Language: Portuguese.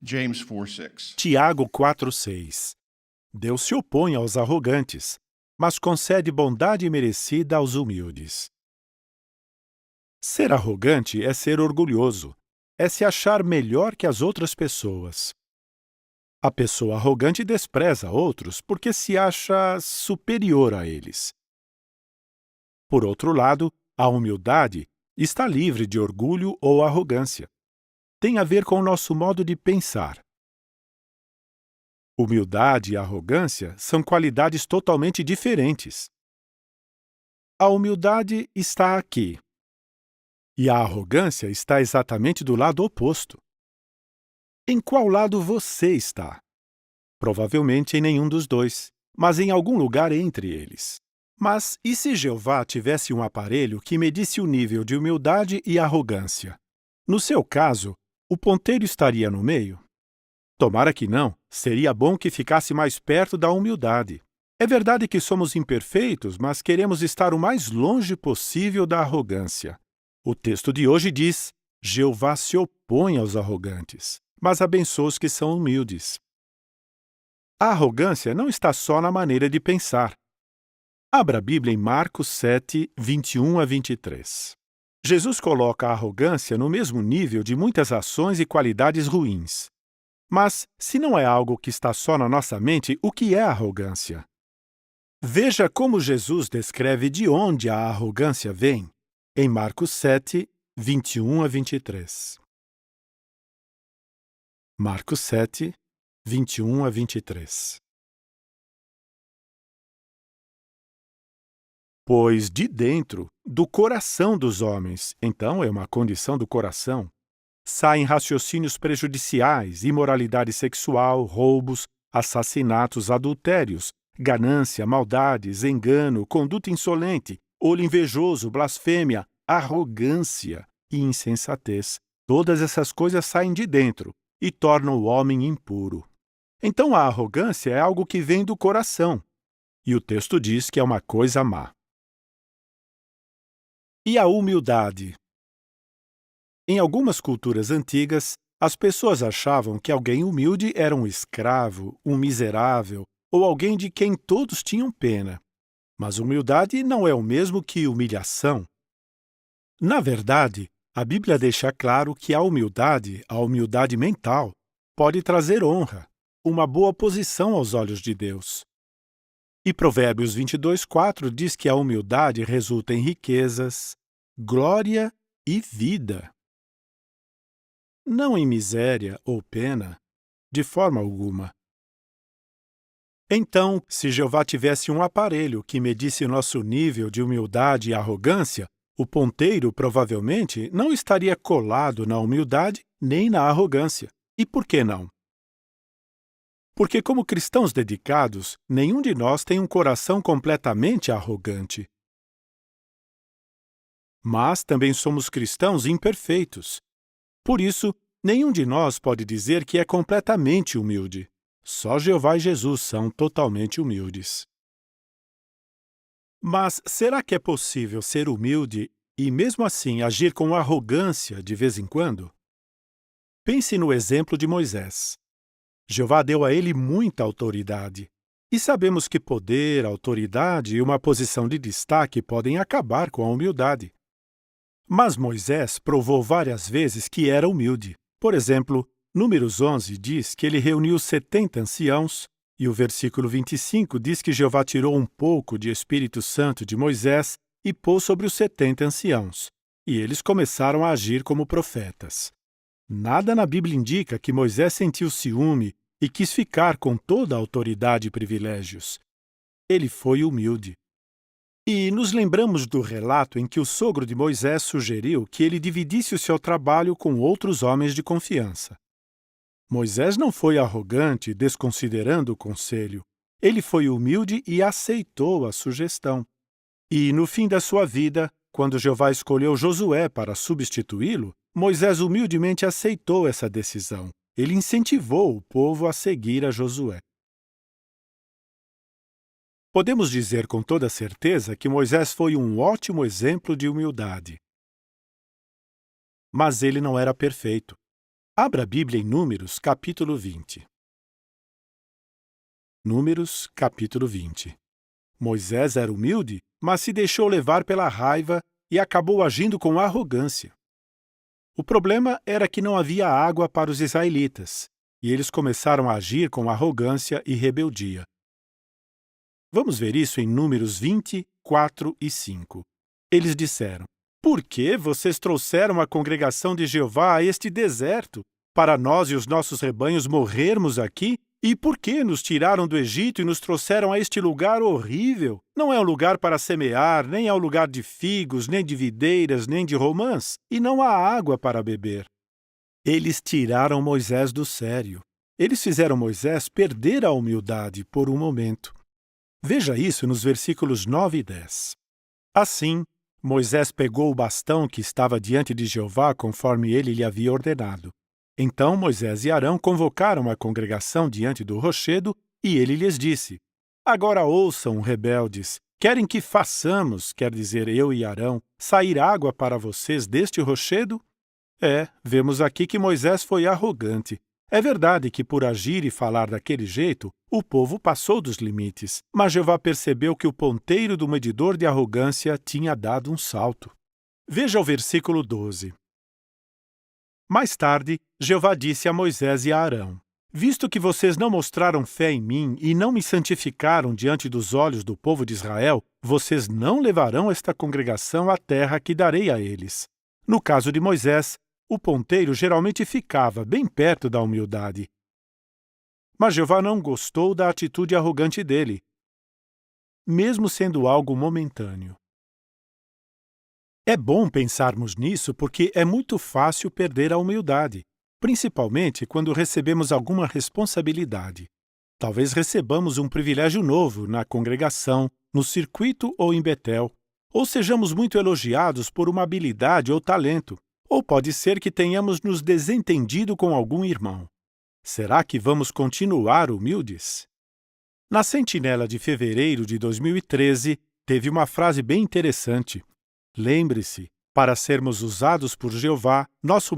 James 4:6. Tiago 4:6. Deus se opõe aos arrogantes, mas concede bondade merecida aos humildes. Ser arrogante é ser orgulhoso, é se achar melhor que as outras pessoas. A pessoa arrogante despreza outros porque se acha superior a eles. Por outro lado, a humildade está livre de orgulho ou arrogância. Tem a ver com o nosso modo de pensar. Humildade e arrogância são qualidades totalmente diferentes. A humildade está aqui, e a arrogância está exatamente do lado oposto. Em qual lado você está? Provavelmente em nenhum dos dois, mas em algum lugar entre eles. Mas e se Jeová tivesse um aparelho que medisse o nível de humildade e arrogância? No seu caso, o ponteiro estaria no meio? Tomara que não, seria bom que ficasse mais perto da humildade. É verdade que somos imperfeitos, mas queremos estar o mais longe possível da arrogância. O texto de hoje diz: Jeová se opõe aos arrogantes, mas abençoa os que são humildes. A arrogância não está só na maneira de pensar. Abra a Bíblia em Marcos 7, 21 a 23. Jesus coloca a arrogância no mesmo nível de muitas ações e qualidades ruins. Mas, se não é algo que está só na nossa mente, o que é arrogância? Veja como Jesus descreve de onde a arrogância vem, em Marcos 7, 21 a 23. Marcos 7, 21 a 23. Pois de dentro, do coração dos homens, então é uma condição do coração, saem raciocínios prejudiciais, imoralidade sexual, roubos, assassinatos, adultérios, ganância, maldades, engano, conduta insolente, olho invejoso, blasfêmia, arrogância e insensatez. Todas essas coisas saem de dentro e tornam o homem impuro. Então a arrogância é algo que vem do coração, e o texto diz que é uma coisa má. E a humildade? Em algumas culturas antigas, as pessoas achavam que alguém humilde era um escravo, um miserável ou alguém de quem todos tinham pena. Mas humildade não é o mesmo que humilhação. Na verdade, a Bíblia deixa claro que a humildade mental, pode trazer honra, uma boa posição aos olhos de Deus. E Provérbios 22:4 diz que a humildade resulta em riquezas, glória e vida. Não em miséria ou pena, de forma alguma. Então, se Jeová tivesse um aparelho que medisse nosso nível de humildade e arrogância, o ponteiro provavelmente não estaria colado na humildade nem na arrogância. E por que não? Porque, como cristãos dedicados, nenhum de nós tem um coração completamente arrogante. Mas também somos cristãos imperfeitos. Por isso, nenhum de nós pode dizer que é completamente humilde. Só Jeová e Jesus são totalmente humildes. Mas será que é possível ser humilde e, mesmo assim, agir com arrogância de vez em quando? Pense no exemplo de Moisés. Jeová deu a ele muita autoridade. E sabemos que poder, autoridade e uma posição de destaque podem acabar com a humildade. Mas Moisés provou várias vezes que era humilde. Por exemplo, Números 11 diz que ele reuniu 70 anciãos, e o versículo 25 diz que Jeová tirou um pouco de Espírito Santo de Moisés e pôs sobre os 70 anciãos, e eles começaram a agir como profetas. Nada na Bíblia indica que Moisés sentiu ciúme e quis ficar com toda a autoridade e privilégios. Ele foi humilde. E nos lembramos do relato em que o sogro de Moisés sugeriu que ele dividisse o seu trabalho com outros homens de confiança. Moisés não foi arrogante, desconsiderando o conselho. Ele foi humilde e aceitou a sugestão. E, no fim da sua vida, quando Jeová escolheu Josué para substituí-lo, Moisés humildemente aceitou essa decisão. Ele incentivou o povo a seguir a Josué. Podemos dizer com toda certeza que Moisés foi um ótimo exemplo de humildade. Mas ele não era perfeito. Abra a Bíblia em Números, capítulo 20. Números, capítulo 20. Moisés era humilde, mas se deixou levar pela raiva e acabou agindo com arrogância. O problema era que não havia água para os israelitas, e eles começaram a agir com arrogância e rebeldia. Vamos ver isso em Números 20, 4 e 5. Eles disseram: Por que vocês trouxeram a congregação de Jeová a este deserto, para nós e os nossos rebanhos morrermos aqui? E por que nos tiraram do Egito e nos trouxeram a este lugar horrível? Não é um lugar para semear, nem é um lugar de figos, nem de videiras, nem de romãs, e não há água para beber. Eles tiraram Moisés do sério. Eles fizeram Moisés perder a humildade por um momento. Veja isso nos versículos 9 e 10. Assim, Moisés pegou o bastão que estava diante de Jeová conforme ele lhe havia ordenado. Então Moisés e Arão convocaram a congregação diante do rochedo e ele lhes disse: Agora ouçam, rebeldes, querem que façamos, quer dizer eu e Arão, sair água para vocês deste rochedo? Vemos aqui que Moisés foi arrogante. É verdade que por agir e falar daquele jeito, o povo passou dos limites, mas Jeová percebeu que o ponteiro do medidor de arrogância tinha dado um salto. Veja o versículo 12. Mais tarde, Jeová disse a Moisés e a Arão: Visto que vocês não mostraram fé em mim e não me santificaram diante dos olhos do povo de Israel, vocês não levarão esta congregação à terra que darei a eles. No caso de Moisés, o ponteiro geralmente ficava bem perto da humildade. Mas Jeová não gostou da atitude arrogante dele, mesmo sendo algo momentâneo. É bom pensarmos nisso porque é muito fácil perder a humildade, principalmente quando recebemos alguma responsabilidade. Talvez recebamos um privilégio novo na congregação, no circuito ou em Betel, ou sejamos muito elogiados por uma habilidade ou talento, ou pode ser que tenhamos nos desentendido com algum irmão. Será que vamos continuar humildes? Na Sentinela de fevereiro de 2013, teve uma frase bem interessante. Lembre-se, para sermos usados por Jeová, nosso